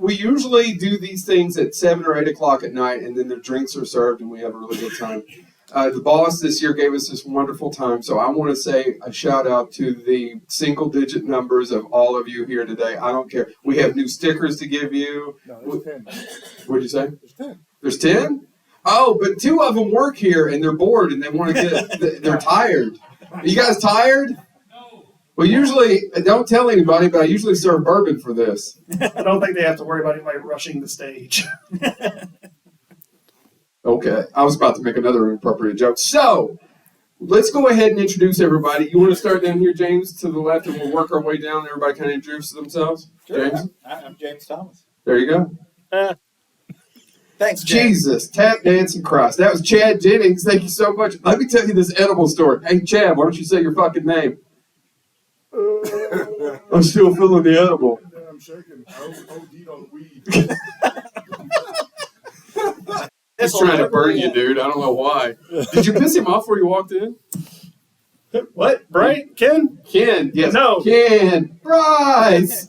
we usually do these things at 7 or 8 o'clock at night, and then the drinks are served, and we have a really good time. The boss this year gave us this wonderful time, so I want to say a shout out to the single-digit numbers of all of you here today. I don't care. We have new stickers to give you. No, there's 10. What did you say? There's 10. There's 10? Oh, but 2 of them work here, and they're bored, and they want to get. They're tired. Are you guys tired? No. Well, usually, don't tell anybody, but I usually serve bourbon for this. I don't think they have to worry about anybody rushing the stage. Okay, I was about to make another inappropriate joke. So, let's go ahead and introduce everybody. You want to start down here, James, to the left, and we'll work our way down. Everybody kind of introduce themselves. Sure. James? I'm James Thomas. There you go. Thanks, Chad. Jesus, tap dancing Christ. That was Chad Jennings. Thank you so much. Let me tell you this edible story. Hey, Chad, why don't you say your fucking name? I'm still feeling the edible. I'm shaking. I OD'd on weed. He's trying to burn you, dude. I don't know why. Did you piss him off before you walked in? What? Brian? Ken? Ken. Yes. No. Ken. Bryce.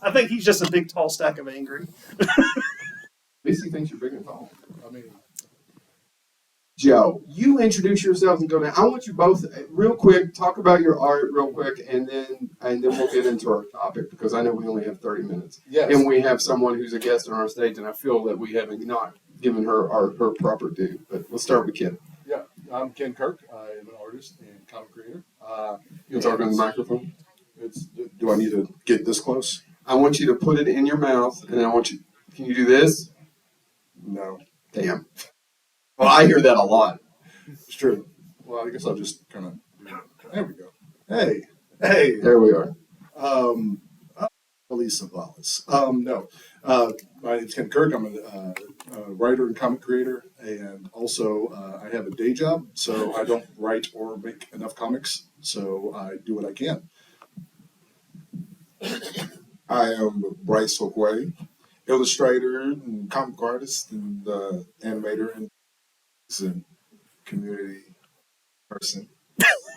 I think he's just a big, tall stack of angry. At least he thinks you're big and tall. I mean, Joe, you introduce yourselves and go down. I want you both, real quick, talk about your art real quick, and then we'll get into our topic, because I know we only have 30 minutes. yes. And we have someone who's a guest on our stage, and I feel that we haven't not given her her proper due. But let's start with Ken. Yeah, I'm Ken Kirk. I am an artist and comic creator. You'll talk on the microphone. Do I need to get this close? I want you to put it in your mouth, and I want you. Can you do this? No. Damn. Well, I hear that a lot. It's true. Well, I guess I'll just kind of do that. There we go. Hey. There we are. Elisa Wallace. No. My name's Ken Kirk. I'm a writer and comic creator, and also I have a day job, so I don't write or make enough comics, so I do what I can. I am Bryce Okway, illustrator and comic artist and animator and community person.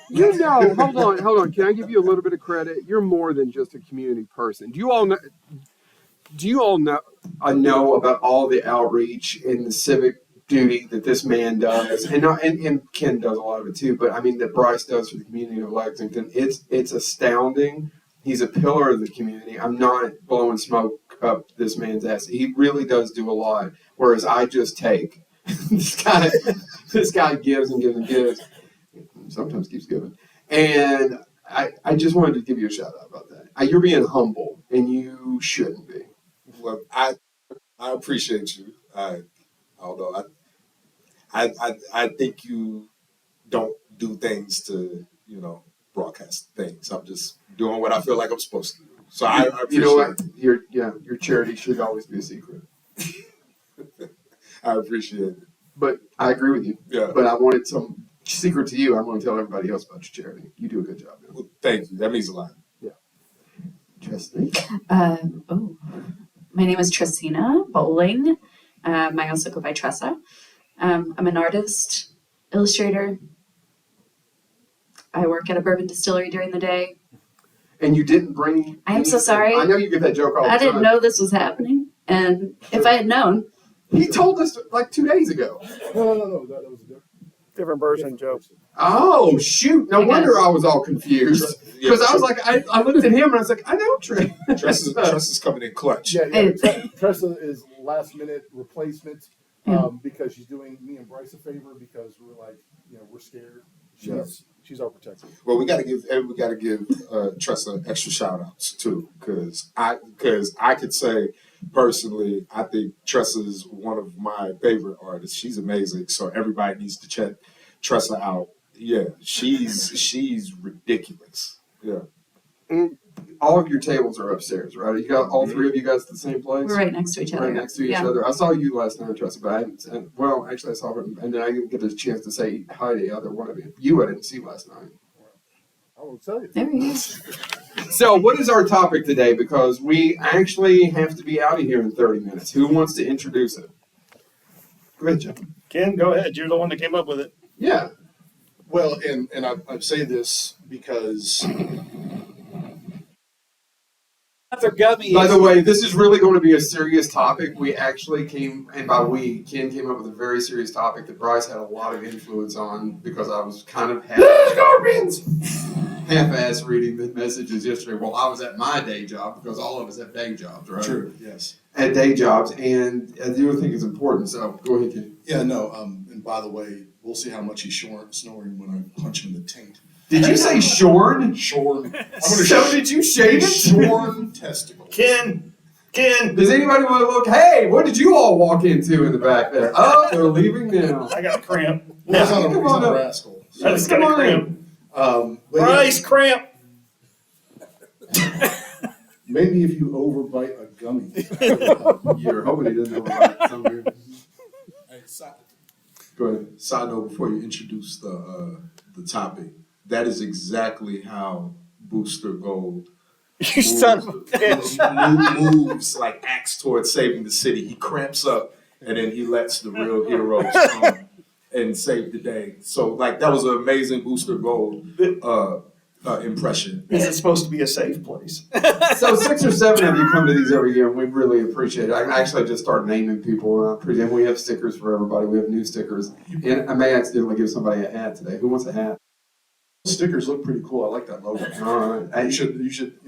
You know, hold on. Can I give you a little bit of credit? You're more than just a community person. Do you all know about all the outreach and the civic duty that this man does, and Ken does a lot of it too. But I mean, that Bryce does for the community of Lexington. It's astounding. He's a pillar of the community. I'm not blowing smoke up this man's ass. He really does do a lot, whereas I just take. This guy gives and gives and gives. Sometimes keeps giving. And I just wanted to give you a shout out about that. You're being humble, and you shouldn't be. Well, I appreciate you. Although I think you don't do things to broadcast things. I'm just doing what I feel like I'm supposed to do. So I appreciate you know what? Your charity should always be a secret. I appreciate it. But I agree with you. Yeah. But I wanted some secret to you. I want to tell everybody else about your charity. You do a good job. Well, thank you. That means a lot. Yeah. Trustee. My name is Tressina Bowling. I also go by Tressa. I'm an artist, illustrator. I work at a bourbon distillery during the day. And you didn't bring... I am so sorry. I know you get that joke all the time. I didn't know this was happening. And if I had known... He told us like 2 days ago. No. That was a Different version, Joe. Oh, shoot. No wonder I was all confused. Because I was like, I looked at him and I was like, I know Trey. Tress is coming in clutch. Yeah. Tressa is last minute replacement because she's doing me and Bryce a favor because we're like, we're scared. She's our protector. Well, we got to give Tressa extra shout outs too, because I could say personally, I think Tressa is one of my favorite artists. She's amazing, so everybody needs to check Tressa out. Yeah, she's ridiculous. Yeah. And all of your tables are upstairs, right? You got all three of you guys at the same place? We're right next to each other. Right next to each other. I saw you last night, Tressa, but I hadn't. Well, actually, I saw her, and then I didn't get a chance to say hi to either one of you. You I didn't see last night. I will tell you. There he is. So, what is our topic today? Because we actually have to be out of here in 30 minutes. Who wants to introduce it? Go ahead, John. Ken, go ahead. You're the one that came up with it. Yeah. Well, and I say this because Booster Gummy. By the way, this is really going to be a serious topic. We actually came, and by we, Ken came up with a very serious topic that Bryce had a lot of influence on because I was kind of half-ass reading the messages yesterday. Well, I was at my day job because all of us have day jobs, right? True. Yes. At day jobs, and I do think it's important. So go ahead, Ken. Yeah. No. And by the way, we'll see how much he's snoring when I punch him in the taint. Did you say shorn? Shorn. So did you shave it? Shorn testicles. Ken. Does anybody want to look? Hey, what did you all walk into in the back there? Oh, they're leaving now. I got a cramp. He's on Come on a up. rascal. I just got a cramp. But Bryce, cramp. maybe if you overbite a gummy. You're hoping he doesn't know about it somewhere. Hey, Go ahead. side note before you introduce the topic, that is exactly how Booster Gold You son of a bitch. moves like acts towards saving the city. He cramps up and then he lets the real heroes come and save the day. So like that was an amazing Booster Gold impression. This is supposed to be a safe place. So 6 or 7 of you come to these every year, and we really appreciate it. I actually just started naming people. And we have stickers for everybody. We have new stickers. And I may accidentally give somebody a hat today. Who wants a hat? Stickers look pretty cool. I like that logo. All right. You should,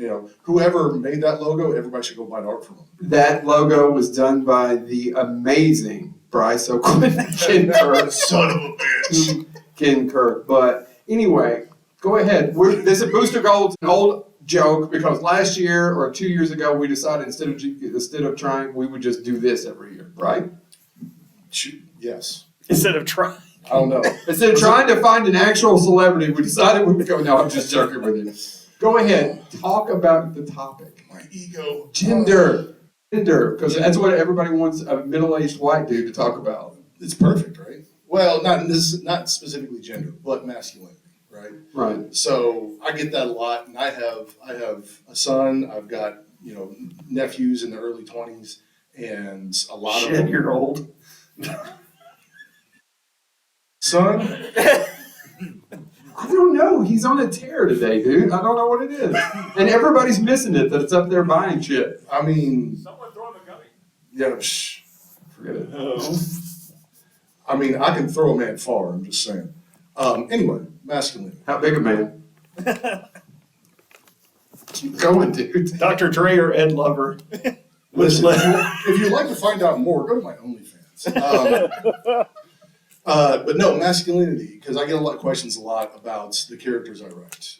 whoever made that logo, everybody should go buy art from them. That logo was done by the amazing Bryce O'Quinn, Ken Kirk. Son of a bitch. Ken Kirk. But anyway, go ahead. This is Booster Gold's an old joke because last year or 2 years ago we decided instead of trying, we would just do this every year, right? Yes. Instead of trying. I don't know. Instead of trying to find an actual celebrity, we decided we would go, no, I'm just joking with you. Go ahead. Talk about the topic. My ego. Gender, because that's what everybody wants a middle-aged white dude to talk about. It's perfect, right? Well, not specifically gender, but masculinity, right? Right. So I get that a lot, and I have a son. I've got nephews in the early 20s, and a lot of them. You're old. Son, I don't know. He's on a tear today, dude. I don't know what it is. And everybody's missing it that it's up there buying shit. I mean, Someone throw him a gummy. yeah, Forget it. I mean, I can throw a man far. I'm just saying. Anyway, masculinity. How big a man? Keep going, dude. Dr. Dre or Ed Lover? Listen, if you'd like to find out more, go to my OnlyFans. But no, masculinity, because I get a lot of questions about the characters I write.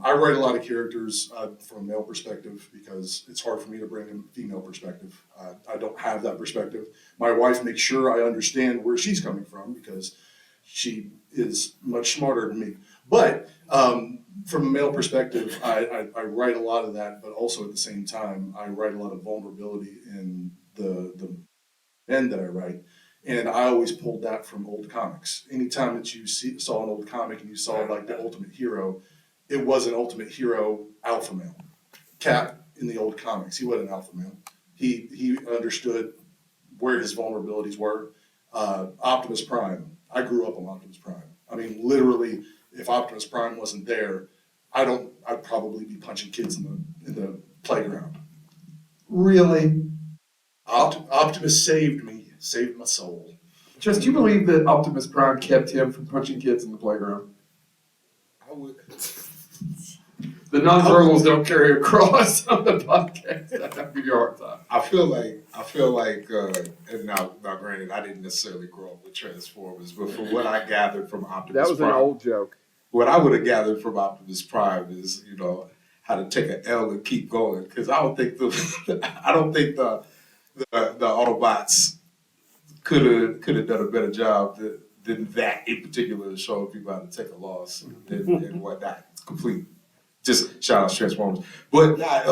I write a lot of characters from a male perspective because it's hard for me to bring in female perspective. I don't have that perspective. My wife makes sure I understand where she's coming from because she is much smarter than me. But from a male perspective, I write a lot of that, but also at the same time, I write a lot of vulnerability in the men that I write. And I always pulled that from old comics. Anytime that you saw an old comic and you saw like the ultimate hero, it was an ultimate hero alpha male. Cap in the old comics, he wasn't an alpha male. He understood where his vulnerabilities were. Optimus Prime, I grew up on Optimus Prime. I mean, literally, if Optimus Prime wasn't there, I'd probably be punching kids in the playground. Really? Optimus saved me. Saved my soul. Just, do you believe that Optimus Prime kept him from punching kids in the playground? I would. The non-verbals don't carry across on the podcast. I give you a hard time. I feel like, and now granted, I didn't necessarily grow up with Transformers, but from what I gathered from Optimus Prime, joke. what I would have gathered from Optimus Prime is, how to take an L and keep going. Because I don't think the Autobots could have done a better job than that in particular to show people how to take a loss and whatnot. Complete. Just shout out to Transformers. But I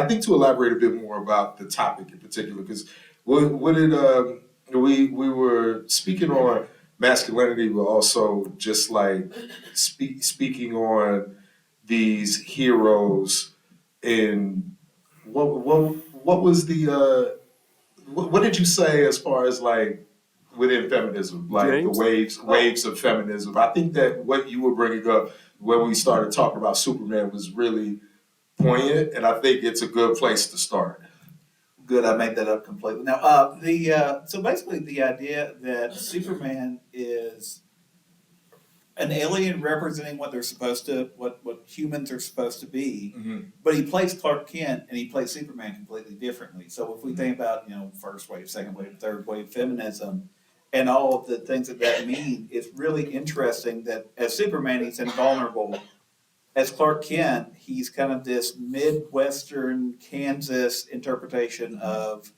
think to elaborate a bit more about the topic in particular, because we were speaking on masculinity, but also just like speaking on these heroes in what was the what did you say as far as like within feminism, like James? the waves of feminism? I think that what you were bringing up when we started talking about Superman was really poignant, and I think it's a good place to start. Good, I made that up completely. Now, so basically the idea that Superman is an alien representing what they're supposed to, what humans are supposed to be, but he plays Clark Kent and he plays Superman completely differently. So if we think about, first wave, second wave, third wave feminism, and all of the things that mean, it's really interesting that as Superman, he's invulnerable. As Clark Kent, he's kind of this Midwestern Kansas interpretation of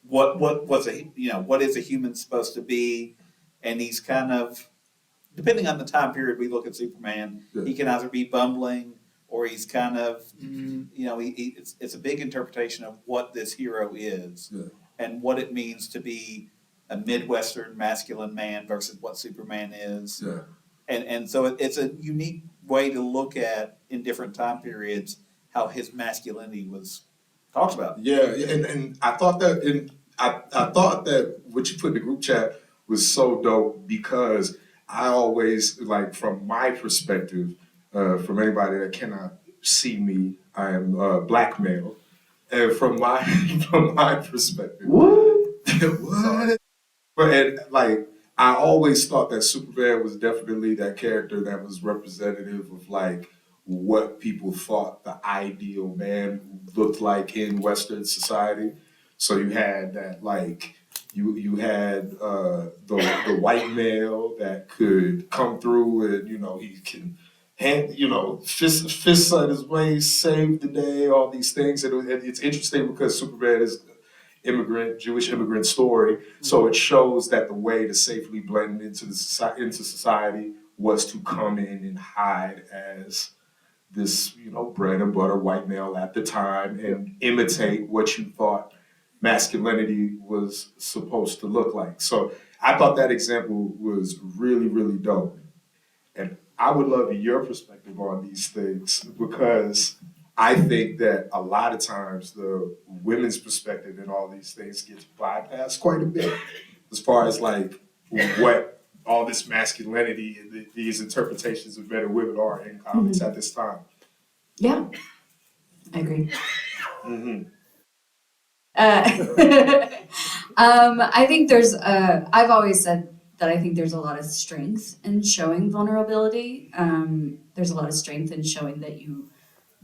what is a human supposed to be, and he's kind of, depending on the time period we look at Superman, he can either be bumbling or he's kind of, it's a big interpretation of what this hero is and what it means to be a Midwestern masculine man versus what Superman is. Yeah. And so it's a unique way to look at, in different time periods, how his masculinity was talked about. Yeah, and I thought that, I thought that what you put in the group chat was so dope, because I always, like, from my perspective, from anybody that cannot see me, I am a black male, and from my perspective, what? But like, I always thought that Superman was definitely that character that was representative of, like, what people thought the ideal man looked like in Western society. So you had that, like, you had the white male that could come through and, he can fists on his waist, save the day, all these things. And it's interesting because Superman is Jewish immigrant story. So it shows that the way to safely blend into society was to come in and hide as this, bread and butter white male at the time and imitate what you thought masculinity was supposed to look like. So I thought that example was really, really dope. And I would love your perspective on these things, because I think that a lot of times the women's perspective in all these things gets bypassed quite a bit, as far as, like, what all this masculinity and these interpretations of men and women are in comics at this time. Yeah, I agree. I think I've always said that I think there's a lot of strength in showing vulnerability. There's a lot of strength in showing that you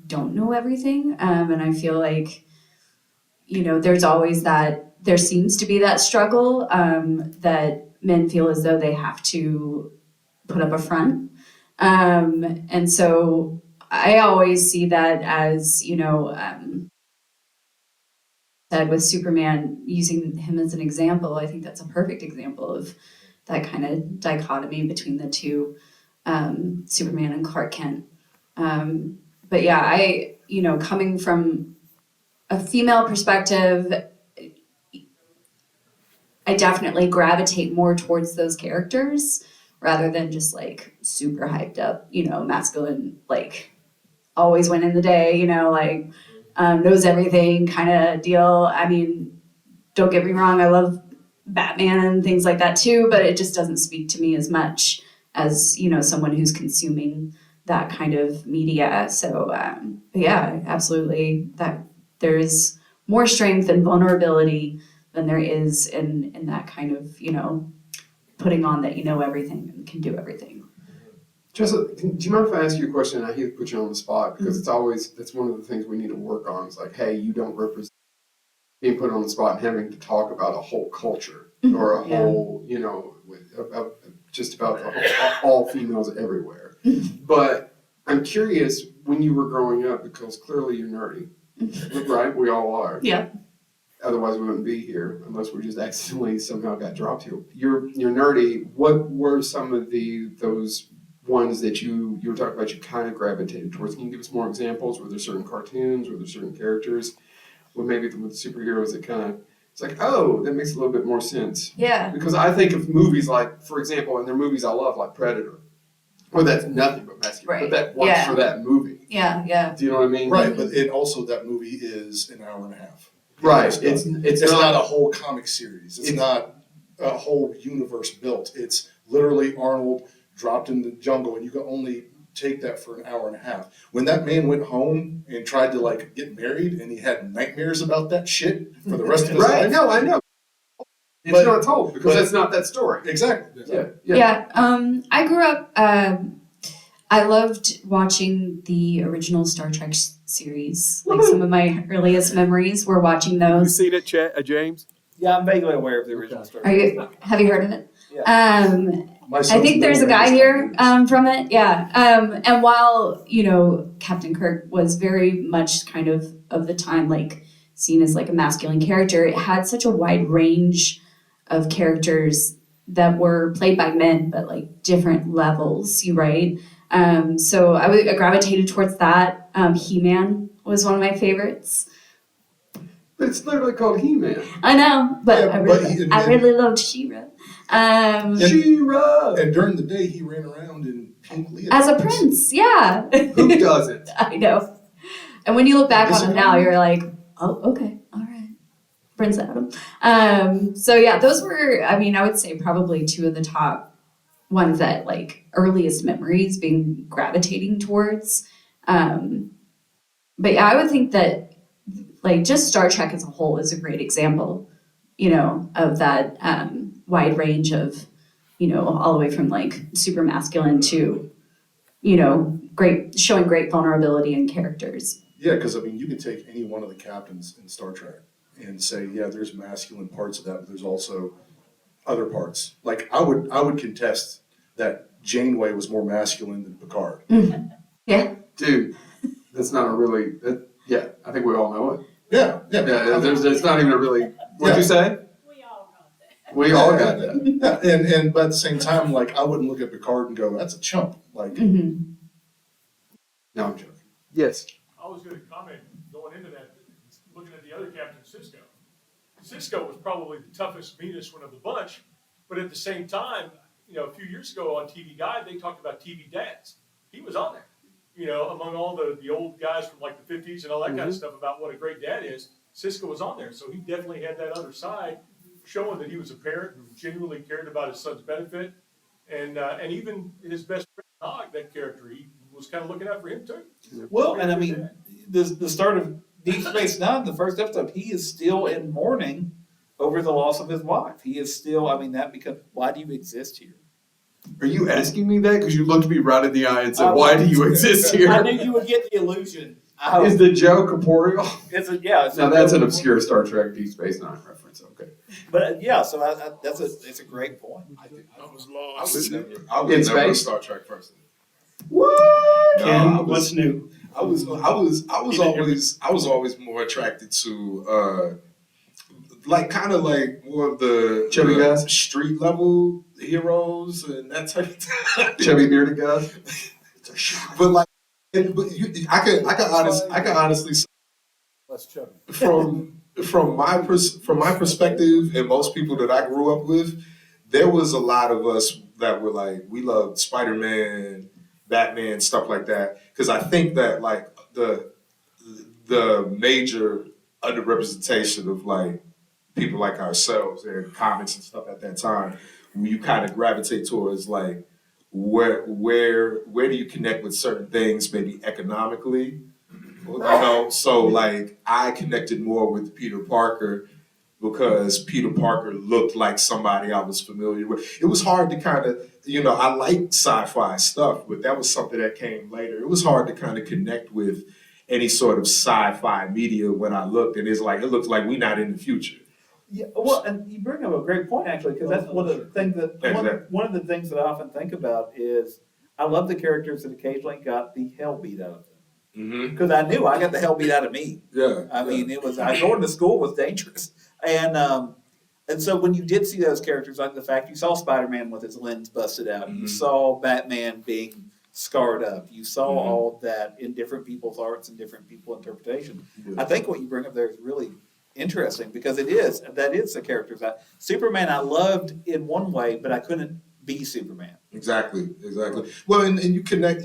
don't know everything. And I feel like, there seems to be that struggle that men feel as though they have to put up a front. And so I always see that as, said with Superman, using him as an example, I think that's a perfect example of that kind of dichotomy between the two, Superman and Clark Kent. But yeah, coming from a female perspective, I definitely gravitate more towards those characters rather than just, like, super hyped up, masculine, like, always winning the day, knows everything kind of deal. I mean, don't get me wrong, I love Batman and things like that too, but it just doesn't speak to me as much as, someone who's consuming that kind of media. So, yeah, absolutely, that there is more strength and vulnerability than there is in that kind of, putting on that you know everything and can do everything. Jessica, do you mind if I ask you a question? I hate to put you on the spot, because that's one of the things we need to work on. It's like, hey, you don't represent being put on the spot and having to talk about a whole culture or a whole, just about all females everywhere. But I'm curious, when you were growing up, because clearly you're nerdy, right? We all are. Yeah. Otherwise, we wouldn't be here unless we just accidentally somehow got dropped here. You're nerdy. What were some of those ones that you were talking about you kind of gravitated towards? Can you give us more examples? Were there certain cartoons? Were there certain characters? Well, maybe with superheroes that kind of, it's like, oh, that makes a little bit more sense. Yeah. Because I think of movies like, for example, and there are movies I love, like Predator. Well, that's nothing but masculine. Right. But that works for that movie. Yeah, yeah. Do you know what I mean? Right, but it also, that movie is an hour and a half. Right. It's not a whole comic series. It's not a whole universe built. It's literally Arnold dropped in the jungle, and you can only take that for an hour and a half. When that man went home and tried to like get married, and he had nightmares about that shit for the rest of his Right? life. No, I know. It's But- not told because but- that's not that story. Exactly. Yeah. I grew up. I loved watching the original Star Trek series. Like some of my earliest memories were watching You those. seen it, James? Yeah, I'm vaguely aware of the original story. Have you heard of it? Yeah. My I son's think there's a memory guy is here continuous. from it. Yeah. And while Captain Kirk was very much kind of the time like seen as like a masculine character, it had such a wide range of characters that were played by men, but like different levels. Right. So I gravitated towards that. He-Man was one of my favorites. But it's literally called He-Man. I know, but Yeah, I really loved She-Ra. She-Ra! And during the day, he ran around in pink leotards. As a prince, yeah. Who doesn't? I know. And when you look back on him now, Disagree. you're like, oh, okay, all right. Prince Adam. So yeah, those were, I would say probably two of the top ones that like earliest memories being gravitating towards. But yeah, I would think that like just Star Trek as a whole is a great example, of that wide range of, all the way from like super masculine to, showing great vulnerability in characters. Yeah, because you can take any one of the captains in Star Trek and say, yeah, there's masculine parts of that, but there's also other parts. Like I would contest that Janeway was more masculine than Picard. Yeah. Dude, that's not a really, yeah, I think we all know it. Yeah. Yeah, it's not even a really, what'd Yeah. you say? We all got that. Yeah, and but at the same time, like I wouldn't look at Picard and go, that's a chump. Like Mm-hmm. No, I'm joking. Yes. I was gonna comment, going into that, looking at the other captain, Cisco. Cisco was probably the toughest, meanest one of the bunch, but at the same time, a few years ago on TV Guide, they talked about TV dads. He was on there, among all the old guys from like the 50s and all that kind of stuff about what a great dad is. Cisco was on there, so he definitely had that other side, showing that he was a parent who genuinely cared about his son's benefit, and even his best friend, Nog, that character, he was kind of looking out for him too. Well, and the start of Deep Space Nine, the first episode, he is still in mourning over the loss of his wife. He is still, that becomes, why do you exist here? Are you asking me that? Because you looked me right in the eye and said, why do you exist I here? knew you would get the illusion. Is the joke corporeal? It's Now that's an obscure Star Trek Deep Space Nine reference, okay. But so it's a great point. I was In never a space? Star Trek person. What? Ken, what's new? I was always more attracted to like kind of like more of the Chubby guys? street level heroes and that type of thing. Chubby bearded guys? But like, I can honestly say Let's chubby. from my perspective and most people that I grew up with, there was a lot of us that were like, we loved Spider-Man, Batman, stuff like that. Because I think that like the major underrepresentation of like people like ourselves in comics and stuff at that time, you kind of gravitate towards like where do you connect with certain things, maybe economically, so like I connected more with Peter Parker because Peter Parker looked like somebody I was familiar with. It was hard to kind of, I liked sci-fi stuff, but that was something that came later. It was hard to kind of connect with any sort of sci-fi media when I looked, and it looked like we're not in the future. Yeah, well, and you bring up a great point actually, because that's one of the things one of the things that I often think about is I love the characters that occasionally got the hell beat out of them. Mm-hmm. Because I knew I got the hell beat out of me. Yeah. It was going to school was dangerous, and so when you did see those characters, like the fact you saw Spider-Man with his lens busted out, you saw Batman being scarred up, you saw all of that in different people's arts and different people's interpretation. I think what you bring up there is really interesting because that is the characters. Superman I loved in one way, but I couldn't be Superman. Exactly. Well, and you connect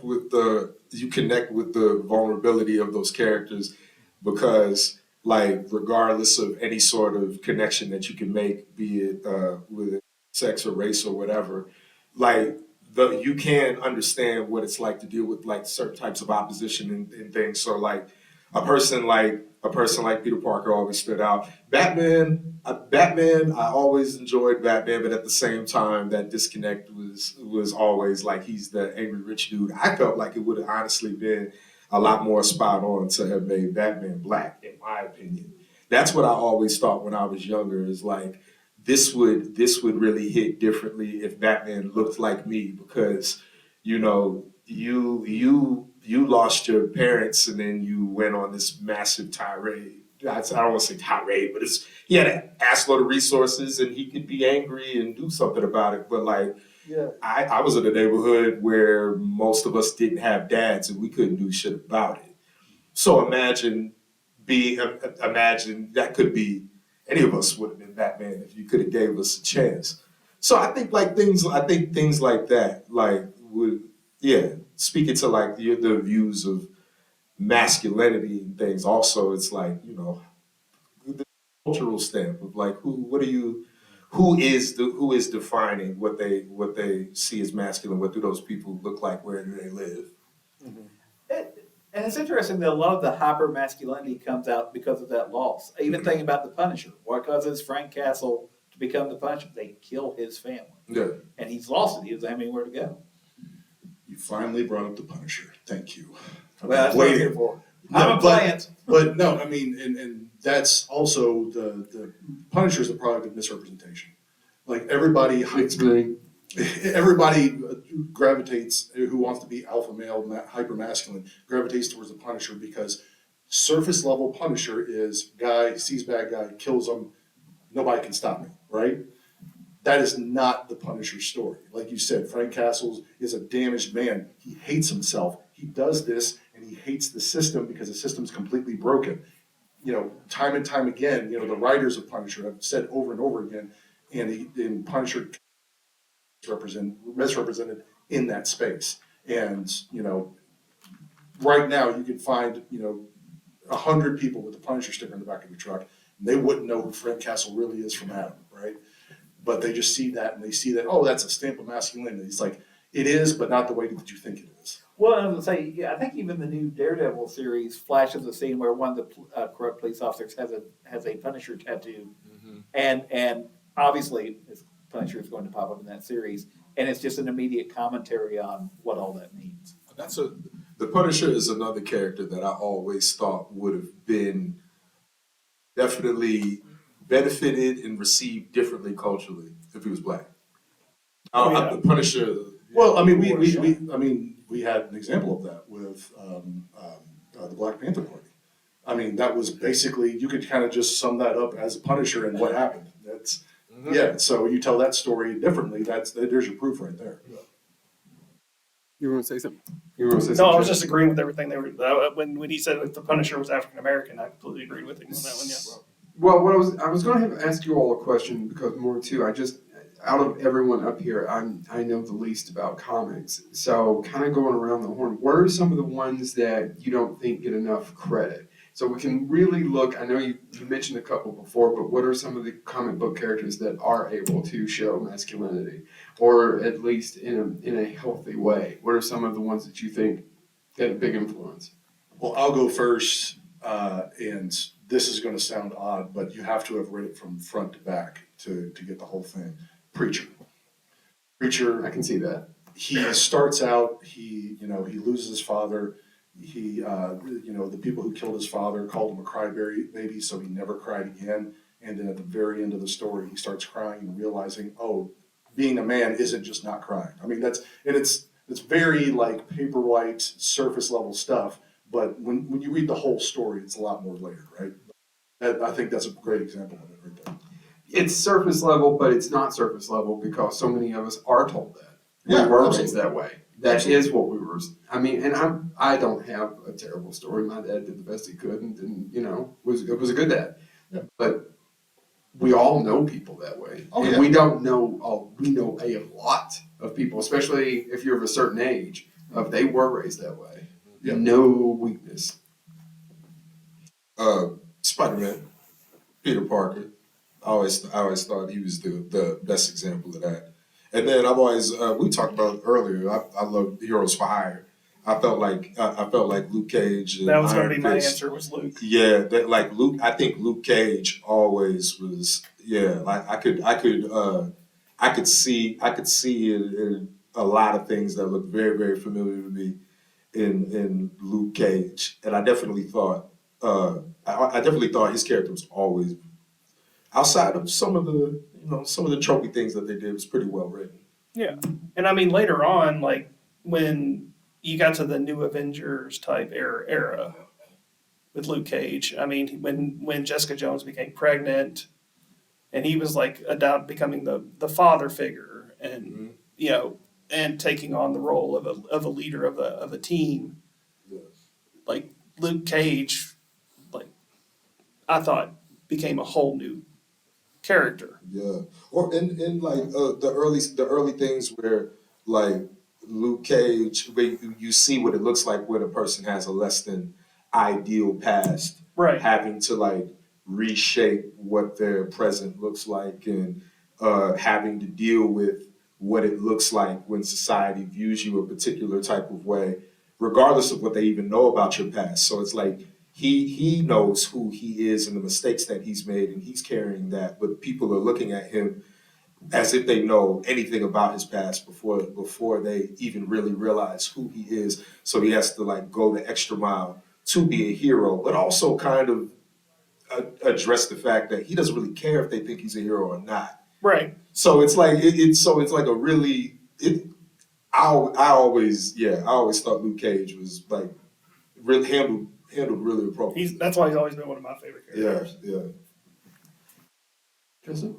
with the vulnerability of those characters because, like, regardless of any sort of connection that you can make, be it with sex or race or whatever, like you can understand what it's like to deal with like certain types of opposition and things. So like a person like Peter Parker always stood out. Batman, I always enjoyed Batman, but at the same time, that disconnect was always like he's the angry rich dude. I felt like it would have honestly been a lot more spot on to have made Batman black, in my opinion. That's what I always thought when I was younger. Is like this would really hit differently if Batman looked like me because you know you lost your parents and then you went on this massive tirade. I don't want to say tirade, but he had an ass load of resources and he could be angry and do something about it. But like Yeah. I was in a neighborhood where most of us didn't have dads and we couldn't do shit about it. So imagine that could be any of us would have been Batman if you could have gave us a chance. So I think things like that, like would speaking to like the views of masculinity and things. Also, it's like the cultural stamp of like who is defining what they see as masculine. What do those people look like? Where do they live? And it's interesting that a lot of the hyper masculinity comes out because of that loss. Even thinking about the Punisher, what causes Frank Castle to become the Punisher? They kill his family, Yeah. and he's lost it. He doesn't have anywhere to go. You finally brought up the Punisher. Thank you. Well, that's what I'm here for. I'm a but, plant. but no, I mean, and that's also the Punisher is a product of misrepresentation. Like everybody everybody gravitates who wants to be alpha male, hyper masculine, gravitates towards the Punisher because surface level Punisher is guy sees bad guy, kills him, nobody can stop me, right? That is not the Punisher story. Like you said, Frank Castles is a damaged man. He hates himself. He does this and he hates the system because the system's completely broken. Time and time again, the writers of Punisher have said over and over again, and Punisher misrepresented in that space. And, right now you could find, 100 people with the Punisher sticker in the back of your truck, and they wouldn't know who Frank Castle really is from Adam, right? But they just see that and they see that, oh, that's a stamp of masculinity. It's like, it is, but not the way that you think it is. Well, I was gonna say, yeah, I think even the new Daredevil series flashes a scene where one of the corrupt police officers has a Punisher tattoo, and obviously his Punisher is going to pop up in that series, and it's just an immediate commentary on what all that means. The Punisher is another character that I always thought would have been definitely benefited and received differently culturally if he was black. The Punisher. Well, I mean, we had an example of that with the Black Panther Party. I mean, that was basically, you could kind of just sum that up as a Punisher and what happened. That's so you tell that story differently. There's your proof right there. You were going to say something? No, I was just agreeing with everything they were. When he said that the Punisher was African American, I completely agreed with him on that one. Yeah. Well, I was going to ask you all a question because more too. Out of everyone up here, I know the least about comics. So kind of going around the horn, what are some of the ones that you don't think get enough credit? So we can really look, I know you mentioned a couple before, but what are some of the comic book characters that are able to show masculinity, or at least in a healthy way? What are some of the ones that you think had a big influence? Well, I'll go first, and this is going to sound odd, but you have to have read it from front to back to get the whole thing. Preacher, I can see that. he starts out, he loses his father. The people who killed his father called him a crybaby, so he never cried again. And then at the very end of the story, he starts crying and realizing, oh, being a man isn't just not crying. I mean, it's very like paperwhite, surface level stuff. But when you read the whole story, it's a lot more layered, right? I think that's a great example of it right there. It's surface level, but it's not surface level because so many of us are told that. Yeah, We were absolutely. raised that way. That is what we were. I mean, and I don't have a terrible story. My dad did the best he could, and it was a good dad. Yeah. But we all know people that way, Oh, and yeah. we don't know. We know a lot of people, especially if you're of a certain age. They were raised that way. Yeah. No weakness. Spider-Man, Peter Parker. I always thought he was the best example of that. And then I've always we talked about it earlier. I love Heroes for Hire. I felt like Luke Cage and That was going to Iron be my Fist. answer. Was Luke? Yeah, that like Luke. I think Luke Cage always was. Yeah, like I could see in a lot of things that look very, very familiar to me in Luke Cage, and I definitely thought I definitely thought his character was always outside of some of the tropey things that they did was pretty well written. Yeah, and I mean later on, like when you got to the New Avengers type era with Luke Cage. I mean, when Jessica Jones became pregnant, and he was like becoming the father figure, and Mm-hmm. you know, and taking on the role of a leader of a team. Yeah. Like Luke Cage, like I thought became a whole new character. Yeah, or in like the early things where like Luke Cage, where you see what it looks like when a person has a less than ideal past, Right. having to like reshape what their present looks like, and having to deal with what it looks like when society views you a particular type of way, regardless of what they even know about your past. So it's like he knows who he is and the mistakes that he's made, and he's carrying that. But people are looking at him as if they know anything about his past before they even really realize who he is. So he has to like go the extra mile to be a hero, but also kind of address the fact that he doesn't really care if they think he's a hero or not. Right. So it's like it's like a really I always thought Luke Cage was like really handled really appropriately. That's why he's always been one of my favorite characters. Yeah. Tristan?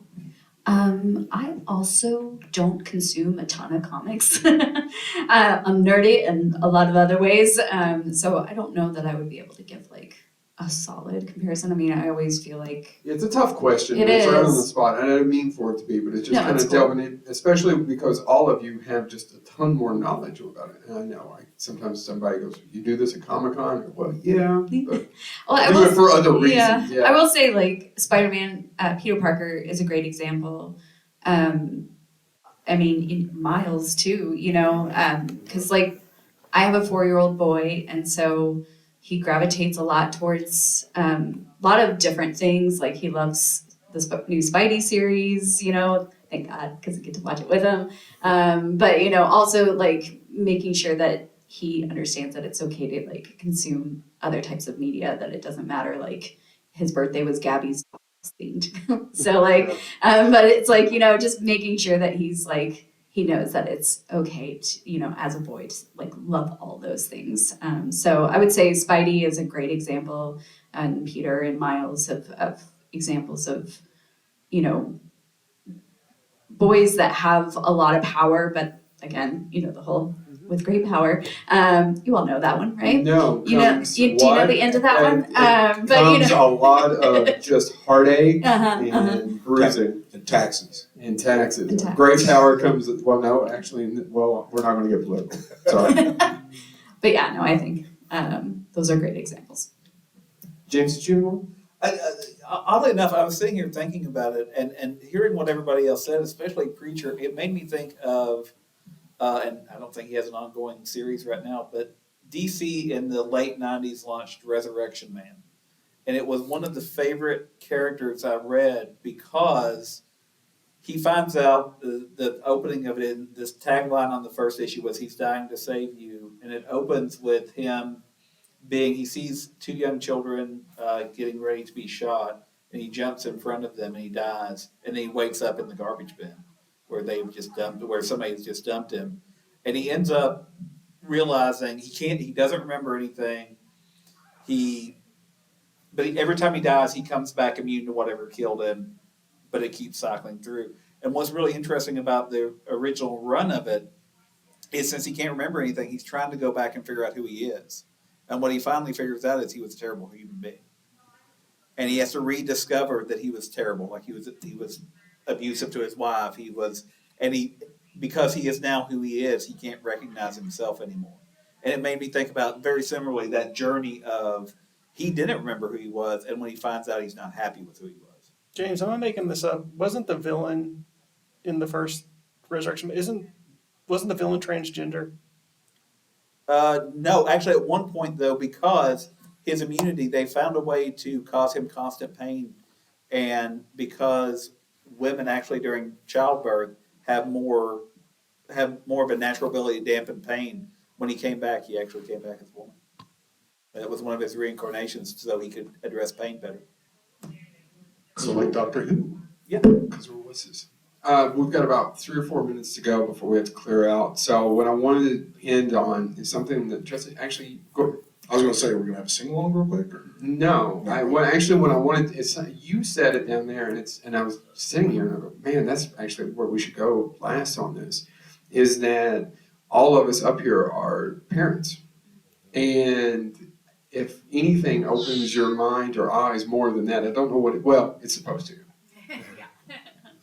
I also don't consume a ton of comics. I'm nerdy in a lot of other ways, so I don't know that I would be able to give like a solid comparison. I mean, I always feel like It's a tough question. It It's right on is. the spot. I don't mean for it to be, but it's just No, kind it's of cool. delving in, especially because all of you have just a ton more knowledge about it. And I know, like, sometimes somebody goes, "You do this at Comic-Con?" Well, yeah, but well, I do it for other reasons. Yeah, Yeah. I will say like Spider-Man, Peter Parker is a great example. I mean, in Miles too, you know, because like I have a 4-year-old boy, and so he gravitates a lot towards a lot of different things. Like he loves the new Spidey series, you know, thank God, because I get to watch it with him. But you know, also like making sure that he understands that it's okay to like consume other types of media, that it doesn't matter. Like his birthday was Gabby's themed. So like, but it's like, you know, just making sure that he's like, he knows that it's okay to, you know, as a boy to like love all those things. So I would say Spidey is a great example, and Peter and Miles of examples of, you know, boys that have a lot of power, but again, you know, the whole with great power. You all know that one, right? No, You know, comes do you know what? the end of that one? It But you comes know, a lot of just heartache and bruising And taxes. and taxes. And taxes. Great power comes. Well, no, actually, well, we're not going to get political. Sorry, but yeah, no, I think those are great examples. James, did you have one? Oddly enough, I was sitting here thinking about it and hearing what everybody else said, especially Preacher, it made me think of, and I don't think he has an ongoing series right now, but DC in the late 90s launched Resurrection Man. And it was one of the favorite characters I read because he finds out the opening of it, in this tagline on the first issue was, "He's dying to save you." And it opens with him he sees 2 young children getting ready to be shot, and he jumps in front of them and he dies, and then he wakes up in the garbage bin where somebody's just dumped him, and he ends up realizing he doesn't remember anything. But every time he dies, he comes back immune to whatever killed him, but it keeps cycling through. And what's really interesting about the original run of it is, since he can't remember anything, he's trying to go back and figure out who he is. And what he finally figures out is he was a terrible human being. And he has to rediscover that he was terrible. Like he was abusive to his wife. Because he is now who he is, he can't recognize himself anymore. And it made me think about, very similarly, that journey of he didn't remember who he was, and when he finds out, he's not happy with who he was. James, am I making this up? Wasn't the villain in the first Resurrection wasn't the villain transgender? No, actually, at one point though, because his immunity, they found a way to cause him constant pain, and because women actually during childbirth have more of a natural ability to dampen pain. When he came back, he actually came back as a woman. That was one of his reincarnations, so he could address pain better. So like Doctor Who. Yeah. Because we're wusses. We've got about 3 or 4 minutes to go before we have to clear out. So what I wanted to end on is something that Justin actually. I was going to say, we're going to have a sing along real quick. Or? No, what I wanted is you said it down there, and I was sitting here and I go, man, that's actually where we should go last on this. Is that all of us up here are parents, and if anything opens your mind or eyes more than that, I don't know well, it's supposed to.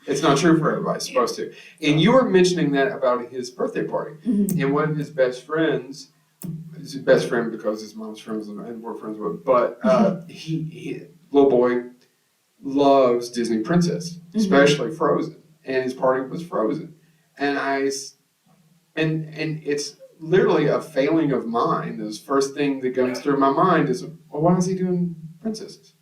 It's not true for everybody. It's supposed to. And you were mentioning that about his birthday party, and one of his best friends. He's his best friend because his mom's friends and we're friends with. But he little boy loves Disney princess, especially Frozen, and his party was Frozen, and and it's literally a failing of mine. The first thing that goes through my mind is, well, why is he doing princesses?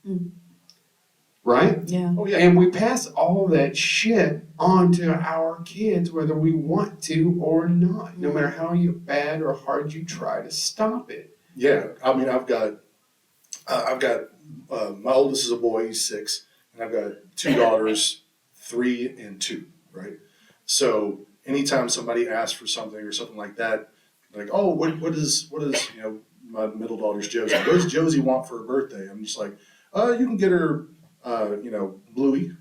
Right? Yeah. Oh, yeah. And we pass all that shit on to our kids, whether we want to or not, no matter how bad or hard you try to stop it. Yeah. I mean, I've got my oldest is a boy, he's 6, and I've got 2 daughters, 3 and 2, right? So anytime somebody asks for something or something like that, like, oh, what is, my middle daughter's Josie. What does Josie want for her birthday? I'm just like, you can get her, Bluey,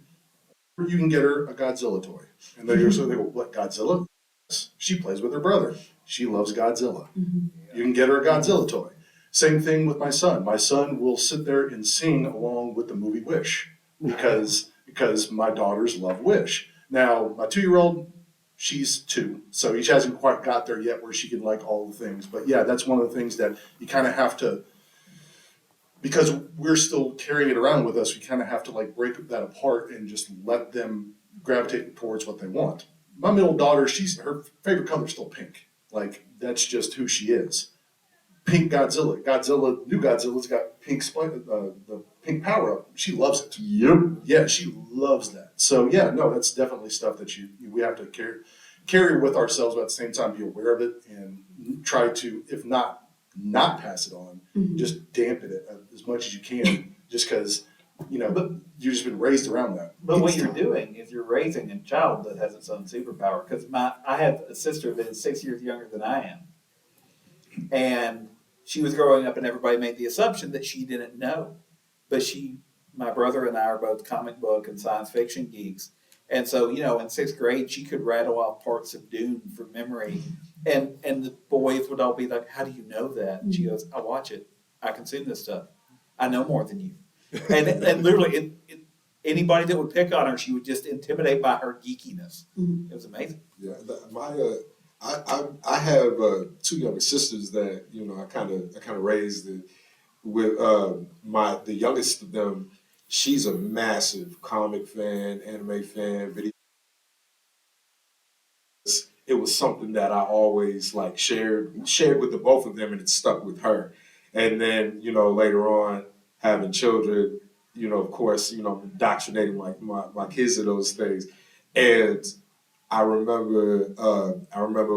or you can get her a Godzilla toy. And they go, what, Godzilla? She plays with her brother. She loves Godzilla. You can get her a Godzilla toy. Same thing with my son. My son will sit there and sing along with the movie Wish because my daughters love Wish. Now, my 2-year-old, she's 2, so she hasn't quite got there yet where she can like all the things. But yeah, that's one of the things that you kind of have to, because we're still carrying it around with us, we kind of have to like break that apart and just let them gravitate towards what they want. My middle daughter, her favorite color is still pink. Like, that's just who she is. Pink Godzilla. New Godzilla's got pink the pink power up. She loves it. Yep. Yeah, she loves that. So yeah, no, that's definitely stuff that we have to carry with ourselves, but at the same time be aware of it and try to, if not pass it on, just dampen it as much as you can, just because you've just been raised around that. But what you're doing is you're raising a child that has its own superpower. Because I have a sister that is 6 years younger than I am, and she was growing up, and everybody made the assumption that she didn't know. But my brother and I are both comic book and science fiction geeks, and so in 6th grade she could rattle off parts of Dune from memory, and the boys would all be like, "How do you know that?" And she goes, "I watch it. I consume this stuff. I know more than you." And literally, anybody that would pick on her, she would just intimidate by her geekiness. It was amazing. Yeah, I have 2 younger sisters that I kind of raised with the youngest of them. She's a massive comic fan, anime fan, video. It was something that I always like shared with the both of them, and it stuck with her. And then later on, having children, of course, indoctrinating my kids to those things. And I remember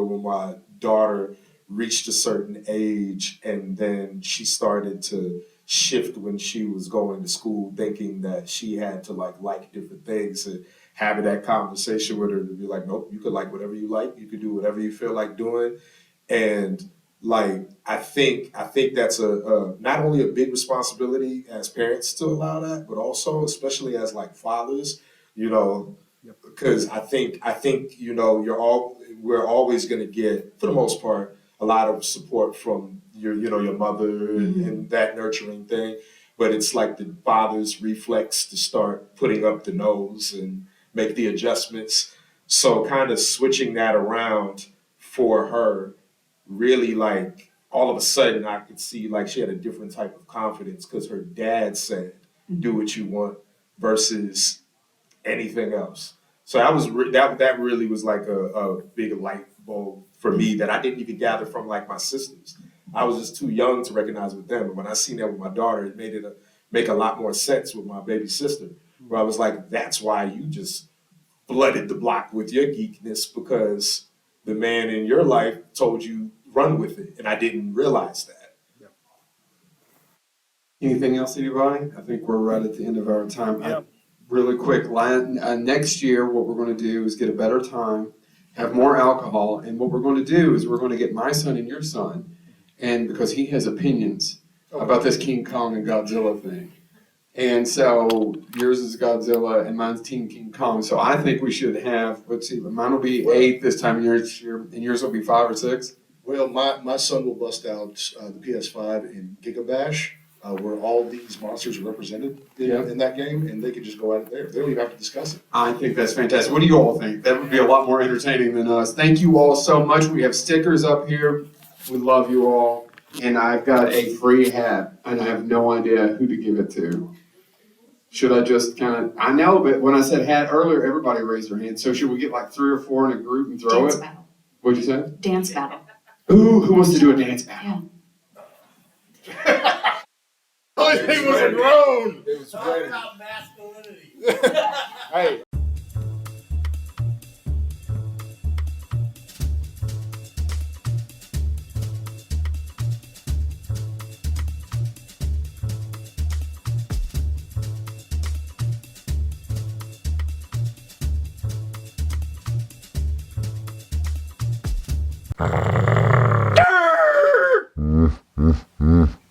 when my daughter reached a certain age, and then she started to shift when she was going to school, thinking that she had to like different things, and having that conversation with her to be like, nope, you could like whatever you like, you could do whatever you feel like doing. And like, I think that's a not only a big responsibility as parents to allow that, but also especially as like fathers, because I think we're always going to get, for the most part, a lot of support from your mother and that nurturing thing, but it's like the father's reflex to start putting up the nose and make the adjustments. So kind of switching that around for her, really, like, all of a sudden I could see like she had a different type of confidence because her dad said, do what you want versus anything else. So that really was like a big light bulb for me that I didn't even gather from like my sisters. I was just too young to recognize with them. And when I seen that with my daughter, it made make a lot more sense with my baby sister. Where I was like, that's why you just flooded the block with your geekness, because the man in your life told you run with it, and I didn't realize that. Anything else, anybody? I think we're right at the end of our time. Yeah. Really quick, next year, what we're going to do is get a better time, have more alcohol, and what we're going to do is we're going to get my son and your son, and because he has opinions about this King Kong and Godzilla thing. And so yours is Godzilla and mine's Team King Kong. So I think we should have, let's see, mine will be 8 this time, and yours will be 5 or 6. Well, my son will bust out the PS5 in Giga Bash, where all these monsters are represented in that game, and they could just go at it there. They don't even have to discuss it. I think that's fantastic. What do you all think? That would be a lot more entertaining than us. Thank you all so much. We have stickers up here. We love you all. And I've got a free hat, and I have no idea who to give it to. Should I just I know, but when I said hat earlier, everybody raised their hand. So should we get like 3 or 4 in a group and throw Dance it? battle. What'd you say? Dance battle. Ooh, who wants to do a dance battle? Oh, he was grown. It was ready. masculinity. Hey. Ah.